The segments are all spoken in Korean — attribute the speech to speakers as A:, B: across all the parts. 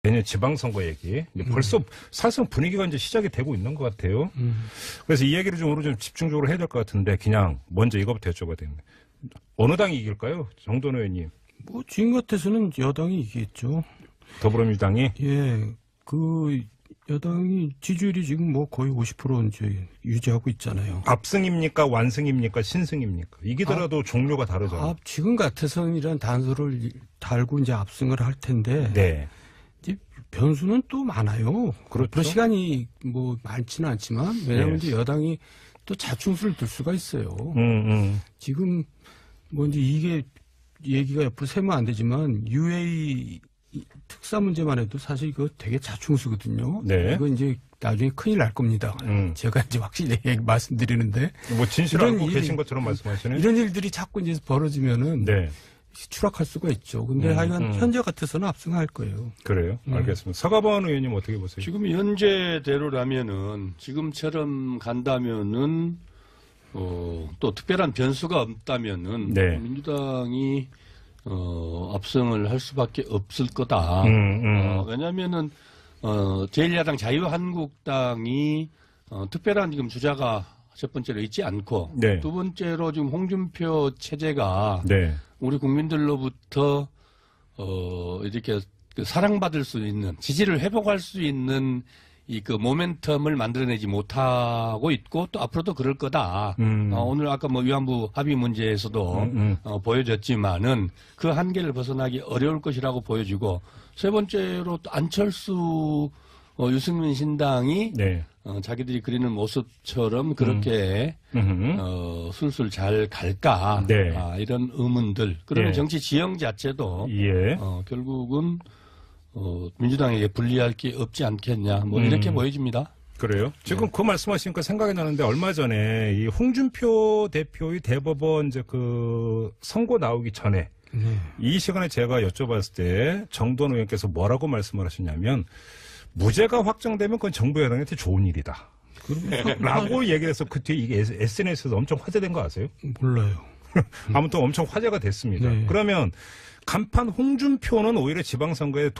A: 내년 지방선거 얘기. 벌써 사실상 분위기가 이제 시작이 되고 있는 것 같아요. 그래서 이 얘기를 좀 오늘 좀 집중적으로 해야 될 것 같은데 그냥 먼저 이거부터 여쭤봐야 되는데 어느 당이 이길까요? 정돈 의원님.
B: 뭐 지금 같아서는 여당이 이기겠죠.
A: 더불어민주당이?
B: 예, 그 여당이 지지율이 지금 뭐 거의 50% 이제 유지하고 있잖아요.
A: 압승입니까? 완승입니까? 신승입니까? 이기더라도 종류가 다르잖아요.
B: 지금 같아서는이란 단서를 달고 이제 압승을 할 텐데.
A: 네.
B: 이제 변수는 또 많아요.
A: 그렇죠.
B: 앞으로 시간이 뭐 많지는 않지만 왜냐하면
A: 네.
B: 이제 여당이 또 자충수를 들 수가 있어요. 지금 뭐 이제 이게 얘기가 옆으로 세면 안 되지만 UA 특사 문제만 해도 사실 이거 되게 자충수거든요.
A: 네.
B: 이거 이제 나중에 큰일 날 겁니다. 제가 이제 확실히 말씀드리는데.
A: 뭐 진실을 알고 계신 것처럼 말씀하시는.
B: 이런 일들이 자꾸 이제 벌어지면은.
A: 네.
B: 추락할 수가 있죠. 근데 하여간 현재 같아서는 압승할 거예요.
A: 그래요? 알겠습니다. 서가번 의원님 어떻게 보세요?
C: 지금 현재대로라면은 지금처럼 간다면은 또 특별한 변수가 없다면은
A: 네.
C: 민주당이 압승을 할 수밖에 없을 거다. 왜냐하면은 제1야당 자유한국당이 특별한 지금 주자가 첫 번째로 있지 않고
A: 네.
C: 두 번째로 지금 홍준표 체제가
A: 네.
C: 우리 국민들로부터 이렇게 사랑받을 수 있는 지지를 회복할 수 있는 이 그 모멘텀을 만들어내지 못하고 있고 또 앞으로도 그럴 거다. 오늘 아까 뭐 위안부 합의 문제에서도 보여졌지만은 그 한계를 벗어나기 어려울 것이라고 보여지고 세 번째로 또 안철수 유승민 신당이
A: 네.
C: 자기들이 그리는 모습처럼 그렇게 술술 잘 갈까
A: 네.
C: 이런 의문들. 그러면
A: 예.
C: 정치 지형 자체도
A: 예.
C: 결국은 민주당에게 불리할 게 없지 않겠냐. 뭐 이렇게 보여집니다.
A: 그래요? 지금 그 말씀하시니까 생각이 나는데 얼마 전에 이 홍준표 대표의 대법원 이제 그 선고 나오기 전에 이 시간에 제가 여쭤봤을 때 정돈 의원께서 뭐라고 말씀을 하셨냐면 무죄가 확정되면 그건 정부 여당한테 좋은 일이다. 라고 얘기를 해서 그 뒤에 이게 SNS에서 엄청 화제된 거 아세요?
B: 몰라요.
A: 아무튼 엄청 화제가 됐습니다.
B: 네.
A: 그러면 간판 홍준표는 오히려 지방선거에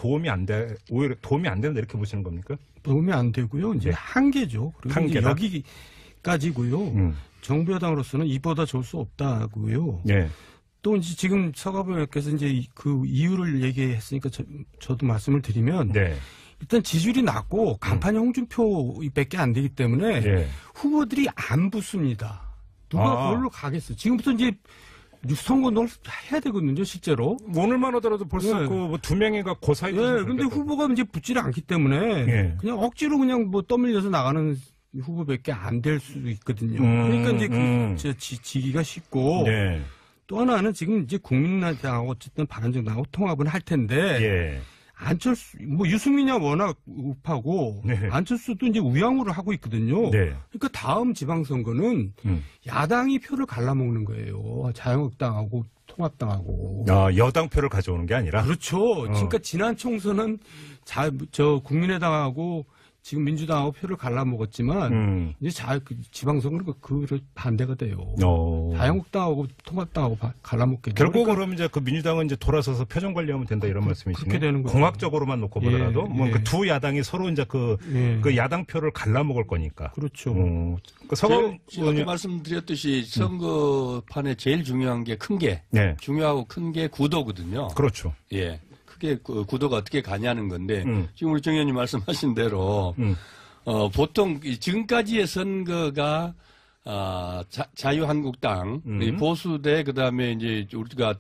A: 오히려 도움이 안 된다 이렇게 보시는 겁니까?
B: 도움이 안 되고요. 이제
A: 네.
B: 한계죠. 그리고
A: 한계다?
B: 이제 여기까지고요. 정부 여당으로서는 이보다 좋을 수 없다고요.
A: 네.
B: 또 이제 지금 서가번 의원께서 이제 그 이유를 얘기했으니까 저도 말씀을 드리면
A: 네.
B: 일단 지지율이 낮고 간판이 홍준표밖에 안 되기 때문에
A: 네.
B: 후보들이 안 붙습니다. 누가 그걸로 가겠어? 지금부터 이제 선거 해야 되거든요, 실제로.
A: 오늘만 하더라도 벌써
B: 네.
A: 그 두 명이가 고사이.
B: 네, 근데 후보가 이제 붙지를 않기 때문에
A: 네.
B: 그냥 억지로 그냥 뭐 떠밀려서 나가는 후보밖에 안 될 수도 있거든요. 그러니까 이제 지기가 쉽고.
A: 네.
B: 또 하나는 지금 이제 국민의당하고 어쨌든 바른정당하고 통합은 할 텐데.
A: 예.
B: 안철수, 뭐 유승민이야 워낙 우파고
A: 네.
B: 안철수도 이제 우양우를 하고 있거든요.
A: 네.
B: 그러니까 다음 지방선거는 야당이 표를 갈라먹는 거예요. 자유한국당하고 통합당하고.
A: 여당 표를 가져오는 게 아니라.
B: 그렇죠. 그러니까 지난 총선은 국민의당하고 지금 민주당하고 표를 갈라먹었지만 이제 지방선거는 그 반대가 돼요. 자유한국당하고 통합당하고 갈라먹게 돼요.
A: 결국 그러면 이제 그 민주당은 이제 돌아서서 표정 관리하면 된다 이런 말씀이시네요.
B: 그렇게 되는 거죠.
A: 공학적으로만 놓고 보더라도 뭐 그 두 야당이 서로 이제 그 야당 표를 갈라먹을 거니까.
B: 그렇죠.
C: 아까 말씀드렸듯이 선거판에 제일 중요한 게 중요하고 큰 게 구도거든요.
A: 그렇죠.
C: 예. 크게 구도가 어떻게 가냐는 건데 지금 우리 정 의원님 말씀하신 대로 보통 지금까지의 선거가 자유한국당 보수대 그다음에 이제 우리가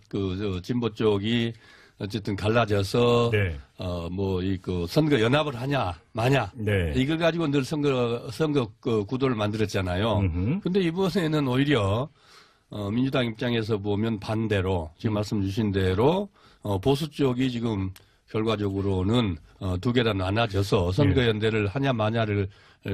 C: 진보 쪽이 어쨌든 갈라져서
A: 네.
C: 뭐 그 선거 연합을 하냐 마냐
A: 네.
C: 이걸 가지고 늘 선거 구도를 만들었잖아요. 근데 이번에는 오히려 민주당 입장에서 보면 반대로 지금 말씀 주신 대로 보수 쪽이 지금 결과적으로는 두 개로 나눠져서 선거연대를 하냐 마냐를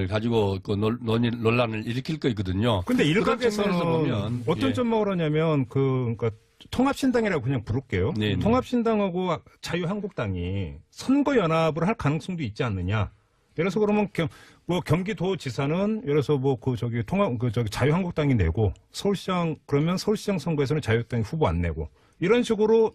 C: 가지고 그 논란을 일으킬 거거든요.
A: 근데 일각에서는
C: 보면
A: 어떤 점으로 하냐면 그러니까 통합신당이라고 그냥 부를게요.
C: 네네.
A: 통합신당하고 자유한국당이 선거연합을 할 가능성도 있지 않느냐. 예를 들어서 그러면 경기도지사는 예를 들어서 자유한국당이 내고 그러면 서울시장 선거에서는 자유한국당이 후보 안 내고 이런 식으로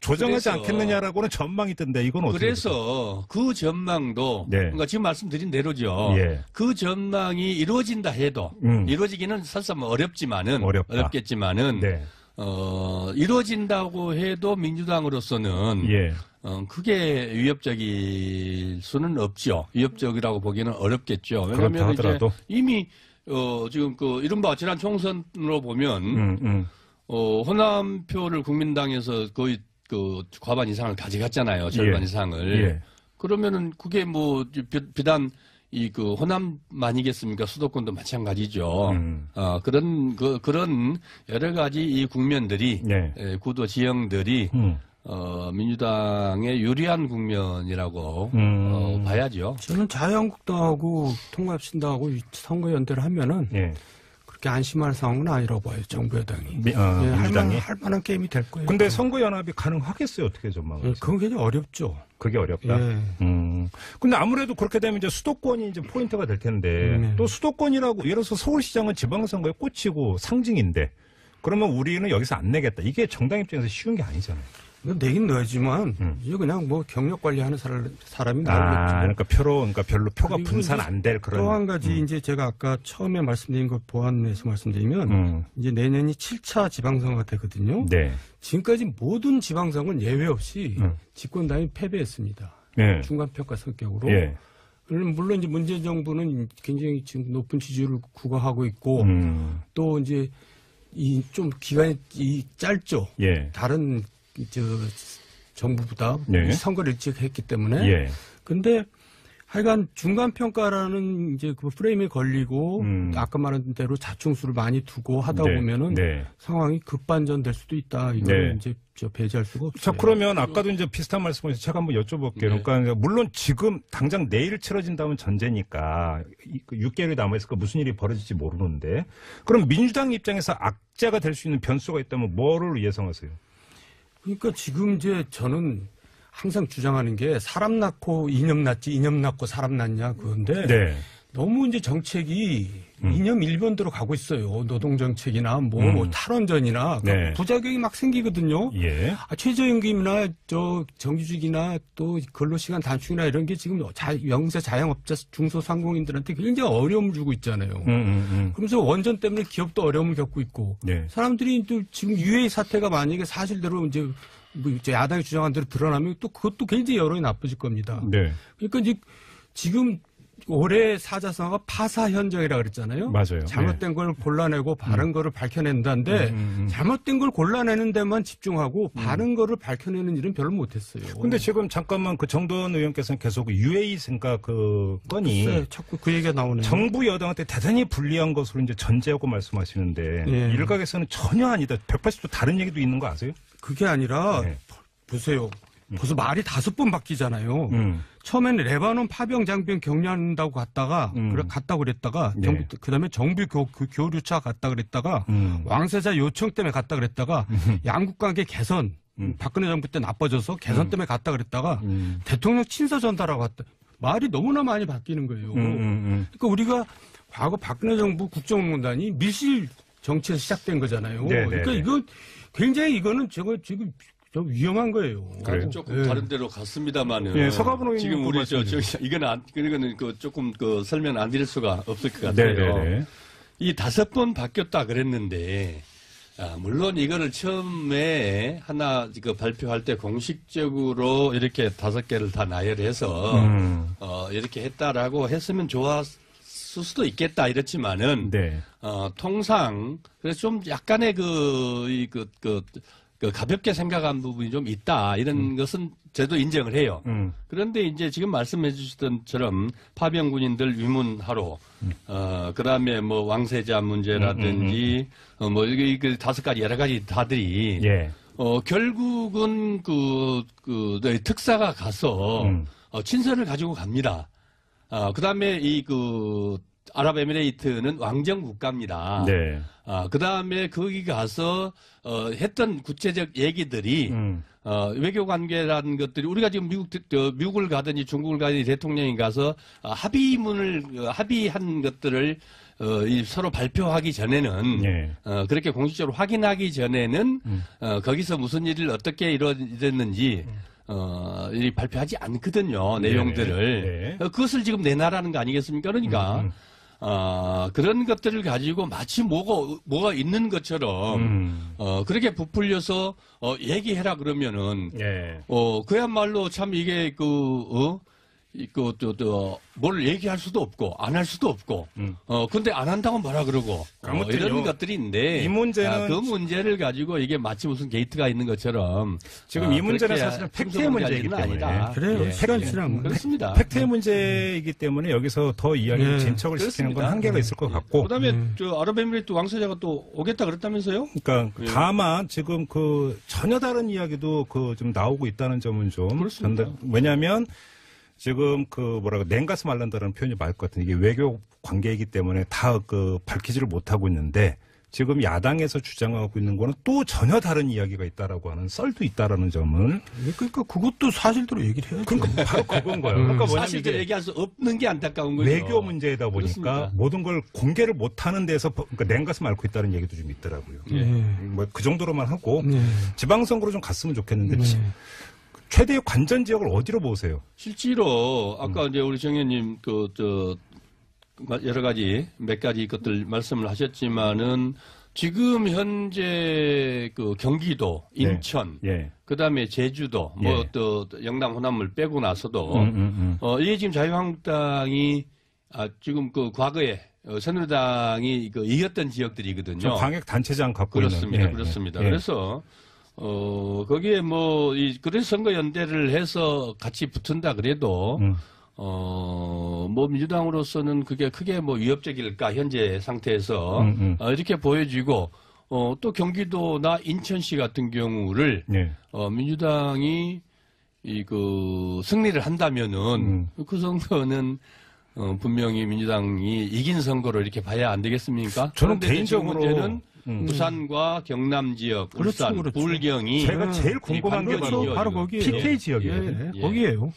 A: 조정하지 않겠느냐라고는 전망이 있던데 이건 어떻게
C: 그래서 그 전망도
A: 네.
C: 그러니까 지금 말씀드린 대로죠.
A: 예.
C: 그 전망이 이루어진다 해도 이루어지기는 설사 뭐 어렵겠지만은
A: 네.
C: 이루어진다고 해도 민주당으로서는
A: 예.
C: 크게 위협적일 수는 없죠. 위협적이라고 보기에는 어렵겠죠.
A: 그렇다
C: 왜냐하면
A: 하더라도
C: 이제 이미 지금 그 이른바 지난 총선으로 보면 호남표를 국민당에서 거의 그 과반 이상을 가져갔잖아요. 절반
A: 예.
C: 이상을.
A: 예.
C: 그러면은 그게 뭐 비단 이 그 호남만이겠습니까? 수도권도 마찬가지죠. 그런 여러 가지 이 국면들이
A: 네.
C: 구도 지형들이 민주당의 유리한 국면이라고 봐야죠.
B: 저는 자유한국당하고 통합신당하고 선거 연대를 하면은
A: 예.
B: 그렇게 안심할 상황은 아니라고 봐요. 정부 여당이.
A: 민주당이.
B: 할 만한 게임이 될 거예요.
A: 근데 선거 연합이 가능하겠어요? 어떻게 전망을?
B: 그건 굉장히 어렵죠.
A: 그게 어렵다.
B: 예.
A: 근데 아무래도 그렇게 되면 이제 수도권이 이제 포인트가 될 텐데 또 수도권이라고 예를 들어서 서울시장은 지방선거에 꽂히고 상징인데 그러면 우리는 여기서 안 내겠다. 이게 정당 입장에서 쉬운 게 아니잖아요.
B: 내긴 넣지만 이제 그냥 뭐 경력 관리하는 사람이 나오겠죠.
A: 그러니까 별로 표가 분산 안 될 그런.
B: 또 한 가지 이제 제가 아까 처음에 말씀드린 걸 보완해서 말씀드리면 이제 내년이 7차 지방선거가 되거든요.
A: 네.
B: 지금까지 모든 지방선거는 예외 없이 집권당이 패배했습니다.
A: 예.
B: 중간평가 성격으로.
A: 예.
B: 물론 이제 문재인 정부는 굉장히 지금 높은 지지율을 구가하고 있고 또 이제 이 좀 기간이 짧죠.
A: 예.
B: 다른 정부보다
A: 네.
B: 선거를 일찍 했기 때문에.
A: 예.
B: 근데 하여간 중간평가라는 이제 그 프레임에 걸리고 아까 말한 대로 자충수를 많이 두고 하다
A: 네.
B: 보면은
A: 네.
B: 상황이 급반전될 수도 있다. 이거는
A: 네.
B: 이제 배제할 수가 없어요.
A: 자, 그러면 아까도 이제 비슷한 말씀을 제가 한번 여쭤볼게요.
C: 네.
A: 그러니까 물론 지금 당장 내일 치러진다면 전제니까 6개월이 남아있으니까 무슨 일이 벌어질지 모르는데 그럼 민주당 입장에서 악재가 될 수 있는 변수가 있다면 뭐를 예상하세요?
B: 그러니까 지금 이제 저는 항상 주장하는 게 사람 낳고 이념 낳지 이념 낳고 사람 낳냐 그건데
A: 네.
B: 너무 이제 정책이 이념 1번대로 가고 있어요. 노동정책이나 뭐 탈원전이나
A: 네.
B: 부작용이 막 생기거든요.
A: 예.
B: 최저임금이나 정규직이나 또 근로시간 단축이나 이런 게 지금 영세 자영업자 중소상공인들한테 굉장히 어려움을 주고 있잖아요. 그러면서 원전 때문에 기업도 어려움을 겪고 있고
A: 네.
B: 사람들이 또 지금 UA 사태가 만약에 사실대로 이제 야당이 주장한 대로 드러나면 또 그것도 굉장히 여론이 나빠질 겁니다.
A: 네.
B: 그러니까 이제 지금 올해 사자성어가 파사현정이라고 그랬잖아요.
A: 맞아요.
B: 잘못된 걸 골라내고 바른 거를 밝혀낸다는데 잘못된 걸 골라내는 데만 집중하고 바른 거를 밝혀내는 일은 별로 못했어요.
A: 근데 지금 잠깐만 그 정도원 의원께서는 계속 UA 생각 그 건이
B: 글쎄, 자꾸 그 얘기가 나오네요.
A: 정부 여당한테 대단히 불리한 것으로 이제 전제하고 말씀하시는데
B: 예.
A: 일각에서는 전혀 아니다. 180도 다른 얘기도 있는 거 아세요?
B: 그게 아니라
A: 네.
B: 보세요. 벌써 말이 5번 바뀌잖아요. 처음에는 레바논 파병 장병 격려한다고 갔다가 갔다고 그랬다가
A: 네.
B: 그다음에 정부 교류차 갔다 그랬다가 왕세자 요청 때문에 갔다 그랬다가 양국 관계 개선 박근혜 정부 때 나빠져서 개선 때문에 갔다 그랬다가 대통령 친서 전달하고 갔다. 말이 너무나 많이 바뀌는 거예요. 그러니까 우리가 과거 박근혜 정부 국정원단이 밀실 정치에서 시작된 거잖아요.
A: 네,
B: 그러니까
A: 네,
B: 이거 굉장히 이거는 제가 지금 좀 위험한 거예요.
A: 그래요?
C: 조금
B: 예.
C: 다른 데로 갔습니다만은.
A: 예, 서가분 의원님
C: 지금 우리 이거는 조금 설명 안 드릴 수가 없을 것 같아요.
A: 네네네.
C: 이 5번 바뀌었다 그랬는데, 물론 이거를 처음에 하나 발표할 때 공식적으로 이렇게 5개를 다 나열해서, 이렇게 했다라고 했으면 좋았을 수도 있겠다 이렇지만은,
A: 네.
C: 통상, 그래서 좀 약간의 가볍게 생각한 부분이 좀 있다. 이런 것은 저도 인정을 해요. 그런데 이제 지금 말씀해 주시던처럼 파병 군인들 위문하러, 그 다음에 뭐 왕세자 문제라든지, 이게 5가지 여러 가지 다들이,
A: 예.
C: 결국은 특사가 가서, 친서를 가지고 갑니다. 그 다음에 아랍에미레이트는 왕정 국가입니다.
A: 네.
C: 그 다음에 거기 가서 했던 구체적 얘기들이 외교 관계라는 것들이 우리가 지금 미국을 가든지 중국을 가든지 대통령이 가서 합의한 것들을 서로 발표하기 전에는
A: 네.
C: 그렇게 공식적으로 확인하기 전에는 거기서 무슨 일을 어떻게 이루어졌는지 발표하지 않거든요. 내용들을.
A: 네.
C: 그것을 지금 내놔라는 거 아니겠습니까? 그러니까 그런 것들을 가지고 마치 뭐가 있는 것처럼 그렇게 부풀려서 얘기해라 그러면은
A: 네.
C: 그야말로 참 이게 뭘 얘기할 수도 없고 안 할 수도 없고 근데 안 한다고 뭐라 그러고 이런 것들이 있는데
A: 이 문제는
C: 그 문제를 가지고 이게 마치 무슨 게이트가 있는 것처럼
A: 지금 이 문제는 사실은 팩트의 문제이기 때문에
C: 아니다.
B: 그래요.
C: 예.
B: 시간이랑
C: 그렇습니다.
A: 팩트의 문제이기 때문에 여기서 더 이야기를 진척을 시키는 건
C: 그렇습니다.
A: 한계가 있을 것 같고
C: 그다음에 저 아랍에미리트 왕세자가 또 오겠다 그랬다면서요?
A: 그러니까
C: 예.
A: 다만 지금 전혀 다른 이야기도 좀 나오고 있다는 점은 좀
C: 그렇습니다.
A: 왜냐하면 지금 냉가스 말란다라는 표현이 맞을 것 같은데 이게 외교 관계이기 때문에 다 밝히지를 못하고 있는데 지금 야당에서 주장하고 있는 거는 또 전혀 다른 이야기가 있다라고 하는 썰도 있다라는 점을
B: 그러니까 그것도 사실대로 얘기를 해야죠.
A: 그러니까 바로 그건 거예요. 그러니까 뭐냐면
C: 사실대로
A: 이게
C: 얘기할 수 없는 게 안타까운 거죠.
A: 외교 문제이다 보니까
C: 그렇습니다.
A: 모든 걸 공개를 못하는 데서 그러니까 냉가슴 앓고 있다는 얘기도 좀 있더라고요. 뭐 그 정도로만 하고 지방선거로 좀 갔으면 좋겠는데 최대의 관전 지역을 어디로 보세요?
C: 실제로 아까 이제 우리 정 의원님 여러 가지 몇 가지 것들 말씀을 하셨지만은 지금 현재 경기도, 인천, 그다음에 제주도, 또 영남 호남을 빼고 나서도 이게 지금 자유한국당이 지금 과거에 새누리당이 이겼던 지역들이거든요.
A: 광역 단체장 갖고
C: 그렇습니다.
A: 있는.
C: 그렇습니다. 그래서 거기에 그래서 선거연대를 해서 같이 붙은다 그래도, 민주당으로서는 그게 크게 위협적일까, 현재 상태에서, 이렇게 보여지고, 또 경기도나 인천시 같은 경우를, 민주당이, 승리를 한다면은, 그 선거는, 분명히 민주당이 이긴 선거로 이렇게 봐야 안 되겠습니까?
A: 저는 개인적으로,
C: 문제는 부산과 경남 지역, 울산, 불경이
A: 제가 제일 궁금한 게
B: 바로 거기에요.
A: PK 지역이에요.
B: 거기에요.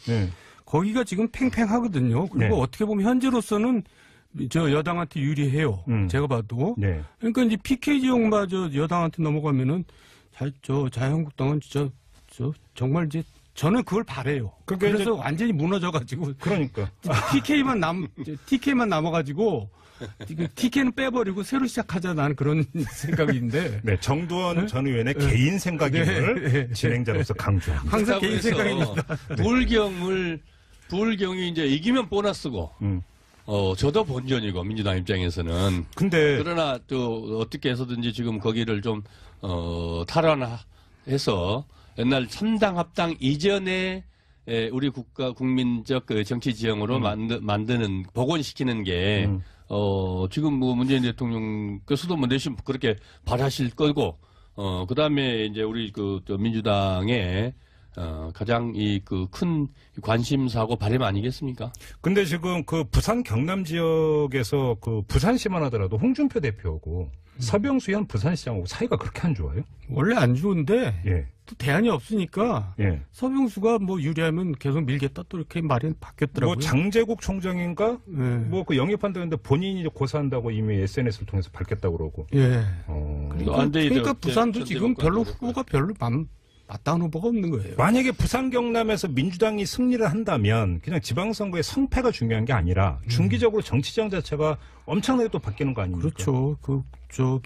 B: 거기가 지금 팽팽하거든요. 그리고 어떻게 보면 현재로서는 여당한테 유리해요. 제가 봐도. 그러니까 이제 PK 지역마저 여당한테 넘어가면은 자유한국당은 진짜 정말 이제 저는 그걸 바래요. 그래서 완전히 무너져가지고.
A: 그러니까.
B: TK만 남아가지고. TK는 빼버리고 새로 시작하자 나는 그런 생각인데.
A: 정두원 전 의원의 개인 생각임을 진행자로서 강조합니다.
B: 항상 개인 생각입니다.
C: 불경이 이제 이기면 보너스고, 저도 본전이고, 민주당 입장에서는. 그러나 또 어떻게 해서든지 지금 거기를 좀, 탈환해서 옛날 3당 합당 이전에 우리 국민적 정치 지형으로 만드는, 복원시키는 게, 지금 문재인 대통령께서도 내심 그렇게 바라실 거고, 그 다음에 이제 우리 민주당의, 가장 큰 관심사고 바람 아니겠습니까?
A: 근데 지금 부산 경남 지역에서 부산시만 하더라도 홍준표 대표하고 서병수 현 부산시장하고 사이가 그렇게 안 좋아요?
B: 원래 안 좋은데 또 대안이 없으니까 서병수가 유리하면 계속 밀겠다 또 이렇게 말이 바뀌었더라고요.
A: 장제국 총장인가? 영입한다는데 본인이 고사한다고 이미 SNS를 통해서 밝혔다고 그러고.
B: 그러니까 부산도 지금 후보가 별로 마땅한 후보가 없는 거예요.
A: 만약에 부산 경남에서 민주당이 승리를 한다면 그냥 지방선거의 성패가 중요한 게 아니라 중기적으로 정치장 자체가 엄청나게 또 바뀌는 거 아닙니까?
B: 그렇죠.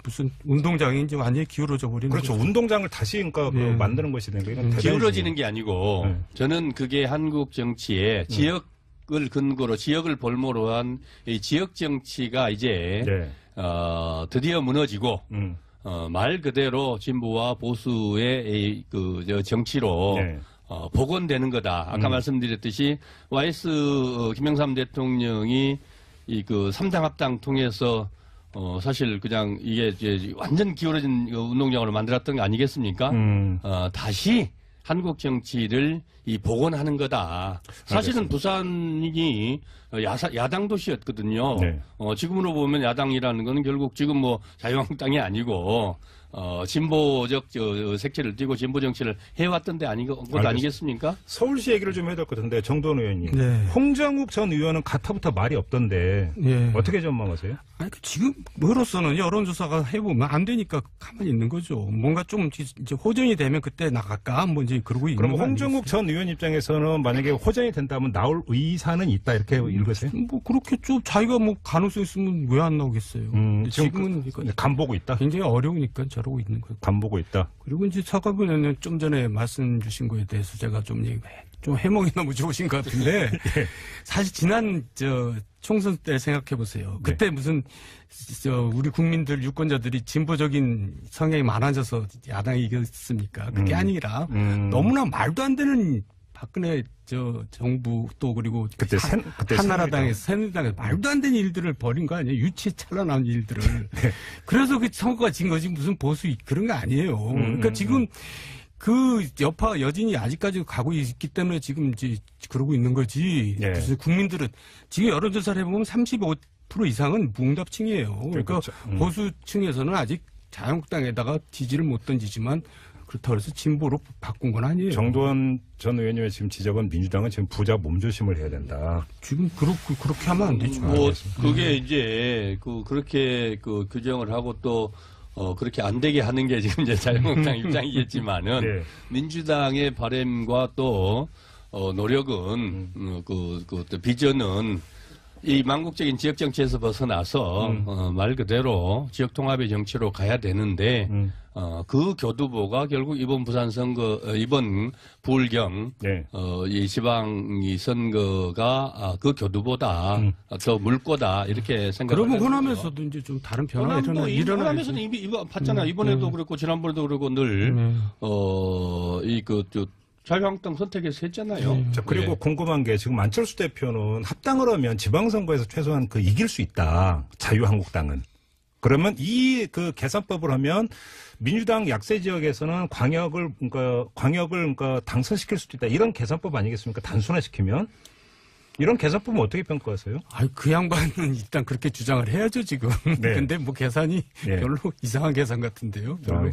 B: 무슨 운동장이 이제 완전히 기울어져 버리는
A: 그렇죠.
B: 거죠.
A: 운동장을 다시 만드는 것이 되는 거예요.
C: 기울어지는 게 아니고 저는 그게 한국 정치의 지역을 근거로 지역을 볼모로 한 이 지역 정치가 이제 드디어 무너지고 말 그대로 진보와 보수의 정치로 복원되는 거다. 아까 말씀드렸듯이 YS 김영삼 대통령이 3당 합당 통해서 사실 그냥 이게 이제 완전 기울어진 운동장으로 만들었던 거 아니겠습니까? 다시 한국 정치를 이 복원하는 거다. 사실은 부산이 야당 도시였거든요.
A: 네.
C: 지금으로 보면 야당이라는 거는 결국 지금 뭐 자유한국당이 아니고 진보적 색채를 띠고 진보 정치를 해왔던 데 것 아니겠습니까?
A: 서울시 얘기를 좀 해야 될 것 같은데 정도원 의원님.
B: 네.
A: 홍정욱 전 의원은 가타부터 말이 없던데
B: 네.
A: 어떻게 전망하세요?
B: 아니, 지금 뭐로서는 여론조사가 해보면 안 되니까 가만히 있는 거죠. 뭔가 좀 이제 호전이 되면 그때 나갈까 뭐 이제 그러고 있는
A: 그럼
B: 거
A: 홍정욱 전 의원 입장에서는 만약에 호전이 된다면 나올 의사는 있다 이렇게 읽으세요?
B: 뭐 그렇겠죠. 자기가 뭐 가능성 있으면 왜 안 나오겠어요. 지금은
A: 간 보고 있다.
B: 굉장히 어려우니까 저러고 있는 거예요.
A: 간 보고 있다.
B: 그리고 이제 사과분 의원님 좀 전에 말씀 주신 거에 대해서 제가 좀 해몽이 너무 좋으신 것 같은데
A: 예.
B: 사실 지난 총선 때 생각해 보세요. 그때 무슨 우리 국민들 유권자들이 진보적인 성향이 많아져서 야당이 이겼습니까? 그게 아니라 너무나 말도 안 되는 박근혜 정부 또 그리고
A: 그때
B: 한나라당에서 새누리당에서 말도 안 되는 일들을 벌인 거 아니에요? 유치찬란한 일들을.
A: 네.
B: 그래서 그 선거가 진 거지 무슨 보수 그런 거 아니에요. 그러니까 지금 그 여파 여진이 아직까지 가고 있기 때문에 지금 이제 그러고 있는 거지.
A: 네.
B: 그래서 국민들은 지금 여론조사를 해보면 35% 이상은 무응답층이에요. 그러니까
A: 그렇죠.
B: 보수층에서는 아직 자유한국당에다가 지지를 못 던지지만 그렇다고 해서 진보로 바꾼 건 아니에요.
A: 정도원 전 의원님의 지금 지적은 민주당은 지금 부자 몸조심을 해야 된다.
B: 지금 그렇게 하면 안 되죠.
C: 뭐 그게 이제 그렇게 규정을 하고 또 그렇게 안 되게 하는 게 지금 이제 자유한국당 입장이겠지만은
A: 네.
C: 민주당의 바람과 또 노력은 또 비전은 이 망국적인 지역 정치에서 벗어나서 말 그대로 지역 통합의 정치로 가야 되는데 그 교두보가 결국 이번 부산 선거 이번 부울경
A: 네.
C: 이 지방 이 선거가 그 교두보다 더 물꼬다 이렇게 생각합니다.
B: 그러면 호남에서도 이제 좀 다른 변화가 일어나.
C: 호남에서는 이미 봤잖아요. 이번에도 그렇고 지난번에도 그렇고 늘 자유한국당 선택해서 했잖아요.
A: 자, 그리고
C: 네.
A: 궁금한 게 지금 안철수 대표는 합당을 하면 지방선거에서 최소한 이길 수 있다. 자유한국당은. 그러면 이 계산법을 하면 민주당 약세 지역에서는 광역을 당선시킬 수도 있다. 이런 계산법 아니겠습니까? 단순화시키면. 이런 계산법은 어떻게 평가하세요?
B: 그 양반은 일단 그렇게 주장을 해야죠, 지금.
A: 네.
B: 근데 뭐 계산이
A: 네.
B: 별로 이상한 계산 같은데요. 별로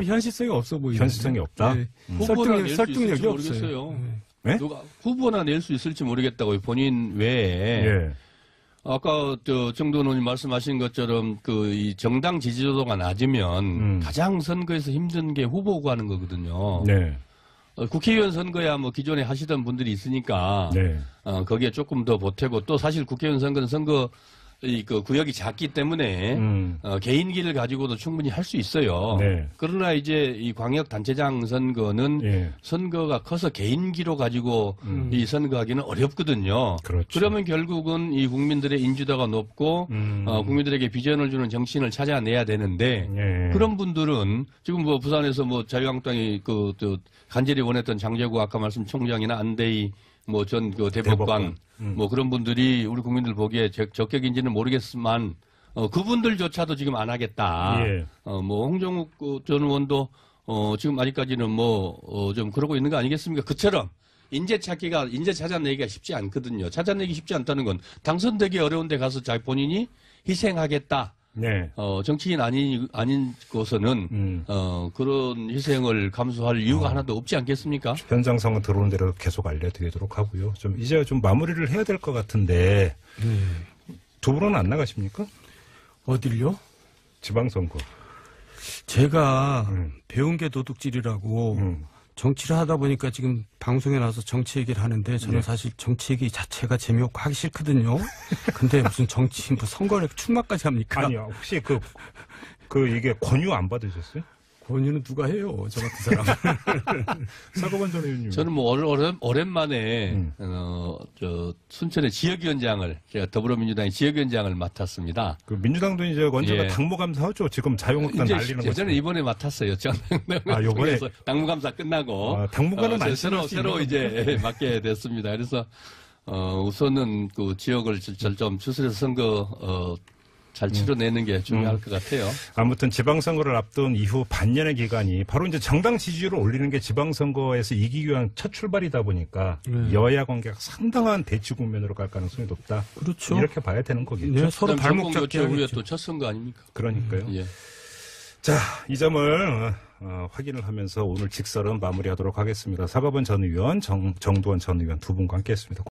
B: 현실성이 없어 보이죠.
A: 현실성이 없다.
B: 네.
C: 설득력이
B: 없어요.
A: 네?
C: 누가 후보나 낼 수 있을지 모르겠다고요. 본인 외에.
A: 예.
C: 아까 정도원 의원님 말씀하신 것처럼 이 정당 지지도가 낮으면 가장 선거에서 힘든 게 후보 구하는 거거든요.
A: 네.
C: 국회의원 선거야 뭐 기존에 하시던 분들이 있으니까
A: 네.
C: 거기에 조금 더 보태고 또 사실 국회의원 선거는 구역이 작기 때문에 개인기를 가지고도 충분히 할 수 있어요.
A: 네.
C: 그러나 이제 이 광역 단체장 선거는
A: 예.
C: 선거가 커서 개인기로 가지고 이 선거하기는 어렵거든요.
A: 그렇죠.
C: 그러면 결국은 이 국민들의 인지도가 높고 국민들에게 비전을 주는 정치인을 찾아내야 되는데
A: 예.
C: 그런 분들은 지금 뭐 부산에서 뭐 자유한국당이 간절히 원했던 장제구 아까 말씀 총장이나 안대희 뭐 전 대법관 뭐 그런 분들이 우리 국민들 보기에 적격인지는 모르겠지만 그분들조차도 지금 안 하겠다.
A: 예.
C: 뭐 홍정욱 전 의원도 지금 아직까지는 좀 그러고 있는 거 아니겠습니까? 그처럼 인재 찾아내기가 쉽지 않거든요. 찾아내기 쉽지 않다는 건 당선되기 어려운데 가서 자기 본인이 희생하겠다.
A: 네.
C: 정치인 아닌 곳에는 그런 희생을 감수할 이유가 하나도 없지 않겠습니까?
A: 현장 상황 들어오는 대로 계속 알려드리도록 하고요. 이제 좀 마무리를 해야 될 것 같은데 두 분은 안 나가십니까?
B: 어딜요?
A: 지방선거.
B: 제가 배운 게 도둑질이라고 정치를 하다 보니까 지금 방송에 나와서 정치 얘기를 하는데 저는 사실 정치 얘기 자체가 재미없고 하기 싫거든요. 근데 무슨 정치, 선거를 출마까지 합니까?
A: 아니요. 혹시 이게 권유 안 받으셨어요?
B: 권유는 누가 해요? 저 같은 사람.
A: 사고반 전 의원님.
C: 저는 뭐 오랜만에 순천의 지역위원장을 제가 더불어민주당의 지역위원장을 맡았습니다.
A: 민주당도 이제 언제가
C: 예.
A: 당무감사하죠. 지금 자유한국당 날리는 거죠.
C: 저는 이번에 맡았어요.
A: 요번에
C: 당무감사 끝나고
A: 당분간은 안
C: 새로 이제 맡게 됐습니다. 그래서 우선은 그 지역을 좀 추스려서 선거 잘 치러내는 게 중요할 것 같아요.
A: 아무튼 지방선거를 앞둔 이후 반년의 기간이 바로 이제 정당 지지율을 올리는 게 지방선거에서 이기기 위한 첫 출발이다 보니까 여야 관계가 상당한 대치 국면으로 갈 가능성이 높다.
B: 그렇죠.
A: 이렇게 봐야 되는 거겠죠.
B: 네, 서로 발목 잡기
C: 후에
B: 하겠죠.
C: 또 첫 선거 아닙니까?
A: 그러니까요.
C: 예.
A: 자, 이 점을 확인을 하면서 오늘 직설은 마무리하도록 하겠습니다. 사법원 전 의원, 정두원 전 의원 두 분과 함께했습니다.